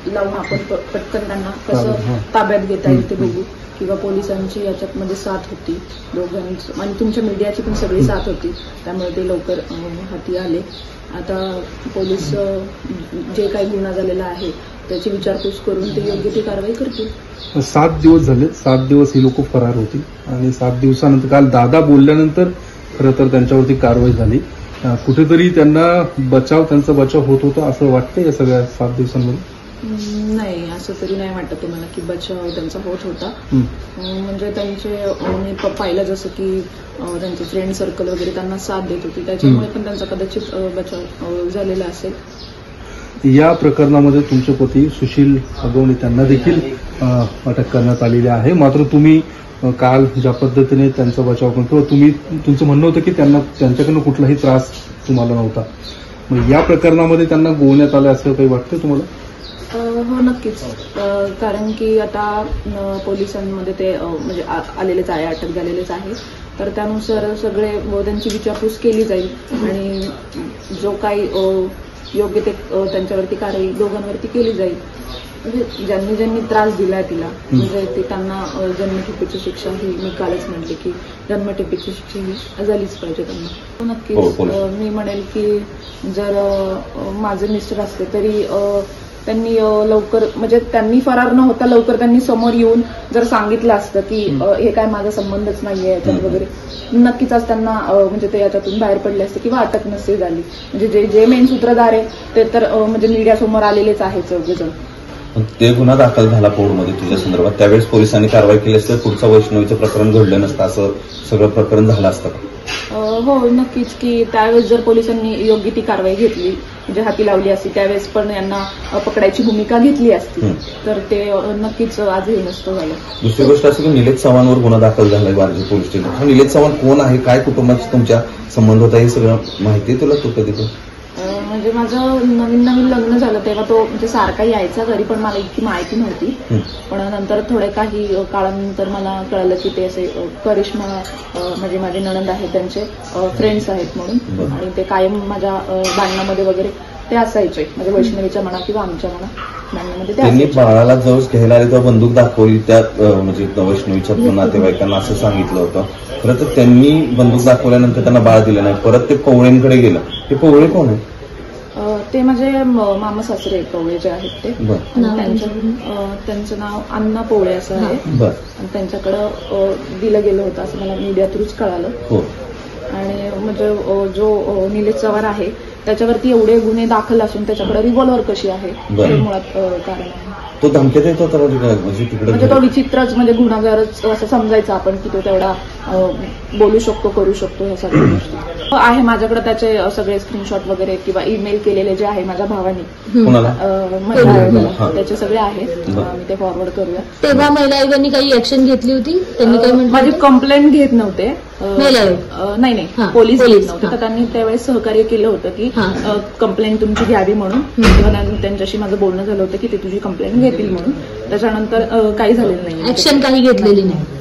लावून आपण पटकन त्यांना कसं ताब्यात घेता येईल ते बघू, किंवा पोलिसांची याच्यामध्ये साथ होती दोघांची आणि तुमच्या मीडियाची पण सगळी साथ होती, त्यामुळे ते लवकर हाती आले. आता पोलीस जे काही गुन्हा झालेला आहे त्याची विचारपूस करून ते योग्य ती कारवाई करतील. 7 दिवस झाले, 7 दिवस ही लोक फरार होती आणि 7 दिवसानंतर काल दादा बोलल्यानंतर खरं तर त्यांच्यावरती कारवाई झाली. कुठेतरी त्यांना त्यांचा बचाव होत होता असं वाटतं या सगळ्या 7 दिवसांमध्ये? नाही, असं तरी नाही वाटत तुम्हाला की बचाव त्यांचा होत होता. म्हणजे त्यांचे मी पाहिलं जसं की त्यांचे फ्रेंड सर्कल वगैरे त्यांना साथ देत होती, त्याच्यामुळे पण त्यांचा कदाचित बचाव झालेला असेल. या प्रकरणामध्ये तुमचे पती सुशील अगवणे त्यांना देखील अटक करण्यात आलेली आहे. मात्र तुम्ही काल ज्या पद्धतीने त्यांचा बचाव करून किंवा तुमचं म्हणणं होतं की त्यांच्याकडनं कुठलाही त्रास तुम्हाला नव्हता, मग या प्रकरणामध्ये त्यांना गोवण्यात आलं असं काही वाटतं तुम्हाला? हो, नक्कीच. कारण की आता पोलिसांमध्ये ते म्हणजे आलेलेच आहे, अटक झालेलेच आहे, तर त्यानुसार सगळे त्यांची विचारपूस केली जाईल आणि जो काही योग्य ते त्यांच्यावरती कारवाई दोघांवरती केली जाईल. म्हणजे ज्यांनी त्रास दिलाय तिला, म्हणजे ते त्यांना जन्मठेपेची शिक्षा ही मी कालच म्हटले की जन्मठेपेची शिक्षा ही झालीच पाहिजे त्यांना. नक्कीच मी म्हणेल की जर माझे मिस्टर असते तरी त्यांनी लवकर, म्हणजे त्यांनी फरार न होता लवकर त्यांनी समोर येऊन जर सांगितलं असतं की हे काय माझा संबंधच नाहीये याच्यात वगैरे, नक्कीच आज त्यांना म्हणजे ते याच्यातून बाहेर पडले असते किंवा अटक नसती झाली. म्हणजे जे मेन सूत्रधार आहे ते तर म्हणजे मीडियासमोर आलेलेच आहे चौघेजण. ते गुन्हा दाखल झाला कोर्टमध्ये तुझ्या संदर्भात, त्यावेळेस पोलिसांनी कारवाई केली असतं पुढचं वैष्णवीचं प्रकरण घडलं नसतं, असं सगळं प्रकरण झालं असतं? हो, नक्कीच. की त्यावेळेस जर पोलिसांनी योग्य ती कारवाई घेतली, म्हणजे हाती लावली असती, त्यावेळेस पण यांना पकडायची भूमिका घेतली असती, तर ते नक्कीच आजही नसतं झालं. दुसरी गोष्ट असं की निलेश चव्हाणवर गुन्हा दाखल झालाय वारजे पोलीस स्टेशन. हा निलेश चव्हाण कोण आहे, काय कुटुंबाचा तुमच्या संबंध होता, हे सगळं माहिती तुला? तू कधी म्हणजे माझं नवीन लग्न झालं तेव्हा तो म्हणजे सारखा यायचा घरी, पण मला इतकी माहिती नव्हती. पण नंतर थोड्या काही काळानंतर मला कळलं की ते असे करिश्मा म्हणजे माझे नणंद आहेत त्यांचे फ्रेंड्स आहेत म्हणून, आणि ते कायम माझ्या भांडणामध्ये वगैरे ते असायचे, म्हणजे वैष्णवीच्या म्हणा किंवा आमच्या म्हणा भांडणामध्ये. त्यांनी बाळाला जवळ घ्यायला आले तेव्हा बंदूक दाखवली त्या म्हणजे वैष्णवीच्या नातेवाईकांना असं सांगितलं होतं. खरं तर त्यांनी बंदूक दाखवल्यानंतर त्यांना बाळ दिलं नाही, परत ते पवळेंकडे गेलं. ते पवळे कोण आहे? ते माझे मामा सासरे पवळे जे आहेत ते, त्यांचं नाव अण्णा पवळे असं आहे, आणि त्यांच्याकडं दिलं गेलं होतं असं मला मीडिया थ्रूच कळालं. आणि म्हणजे जो निलेश चव्हाण आहे त्याच्यावरती एवढे गुन्हे दाखल असून त्याच्याकडे रिव्हॉल्वर कशी आहे हे मुळात कारण आहे. तो धमक्या देत होता म्हणजे तो विचित्रच, म्हणजे गुन्हेगारच असं समजायचं आपण की तो तेवढा बोलू शकतो, करू शकतो, ह्या सगळ्या गोष्टी आहे. माझ्याकडे त्याचे सगळे स्क्रीनशॉट वगैरे किंवा ईमेल केलेले जे आहे माझ्या भावाने, त्याचे सगळे आहेत, मी ते फॉरवर्ड करूया. तेव्हा महिला आयोगाने काही ऍक्शन घेतली होती? त्यांनी काय म्हटलं? माझी कंप्लेंट घेत नव्हते, नाही पोलीस घेत नव्हते, तर त्यांनी त्यावेळेस सहकार्य केलं होतं की कंप्लेंट तुमची घ्यावी म्हणून, किंवा त्यांच्याशी माझं बोलणं झालं होतं की ते तुझी कंप्लेंट घेतील म्हणून. त्याच्यानंतर काही झालेलं नाही, ऍक्शन काही घेतलेली नाही.